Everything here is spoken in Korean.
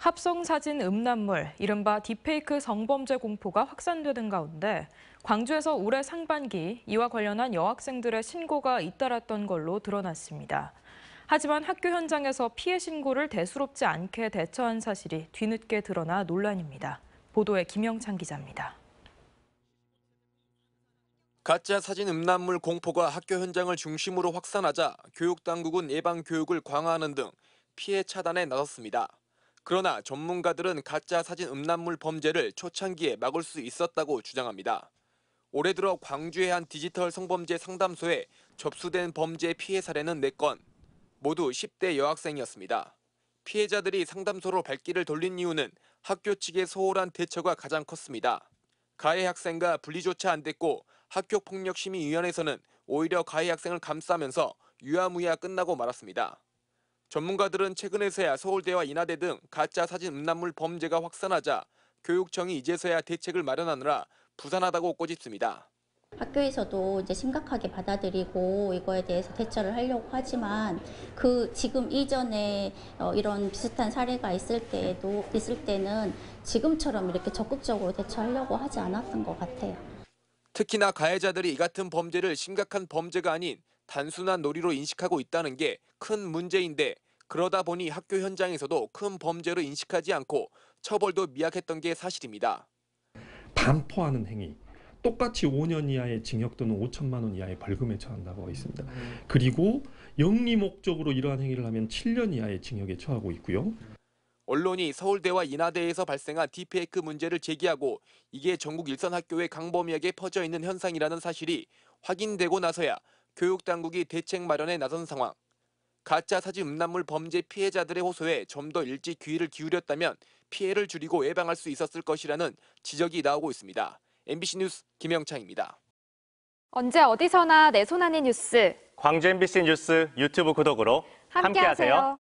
합성사진 음란물, 이른바 딥페이크 성범죄 공포가 확산되는 가운데 광주에서 올해 상반기 이와 관련한 여학생들의 신고가 잇따랐던 걸로 드러났습니다. 하지만 학교 현장에서 피해 신고를 대수롭지 않게 대처한 사실이 뒤늦게 드러나 논란입니다. 보도에 김영찬 기자입니다. 가짜 사진 음란물 공포가 학교 현장을 중심으로 확산하자 교육당국은 예방 교육을 강화하는 등 피해 차단에 나섰습니다. 그러나 전문가들은 가짜 사진 음란물 범죄를 초창기에 막을 수 있었다고 주장합니다. 올해 들어 광주의 한 디지털 성범죄 상담소에 접수된 범죄 피해 사례는 4건, 모두 10대 여학생이었습니다. 피해자들이 상담소로 발길을 돌린 이유는 학교 측의 소홀한 대처가 가장 컸습니다. 가해 학생과 분리조차 안 됐고 학교폭력심의위원회에서는 오히려 가해 학생을 감싸면서 유야무야 끝나고 말았습니다. 전문가들은 최근에서야 서울대와 인하대 등 가짜 사진 음란물 범죄가 확산하자 교육청이 이제서야 대책을 마련하느라 부산하다고 꼬집습니다. 학교에서도 이제 심각하게 받아들이고 이거에 대해서 대처를 하려고 하지만 지금 이전에 이런 비슷한 사례가 있을 때는 지금처럼 이렇게 적극적으로 대처하려고 하지 않았던 것 같아요. 특히나 가해자들이 이 같은 범죄를 심각한 범죄가 아닌 단순한 놀이로 인식하고 있다는 게 큰 문제인데, 그러다 보니 학교 현장에서도 큰 범죄로 인식하지 않고 처벌도 미약했던 게 사실입니다. 반포하는 행위, 똑같이 5년 이하의 징역 또는 5천만 원 이하의 벌금에 처한다고 있습니다. 그리고 영리 목적으로 이러한 행위를 하면 7년 이하의 징역에 처하고 있고요. 언론이 서울대와 인하대에서 발생한 딥페이크 문제를 제기하고 이게 전국 일선 학교의 강범위하게 퍼져 있는 현상이라는 사실이 확인되고 나서야 교육당국이 대책 마련에 나선 상황. 가짜 사진 음란물 범죄 피해자들의 호소에 좀 더 일찍 귀를 기울였다면 피해를 줄이고 예방할 수 있었을 것이라는 지적이 나오고 있습니다. MBC 뉴스 김영창입니다. 언제 어디서나 내 손 안의 뉴스. 광주 MBC 뉴스 유튜브 구독으로 함께하세요.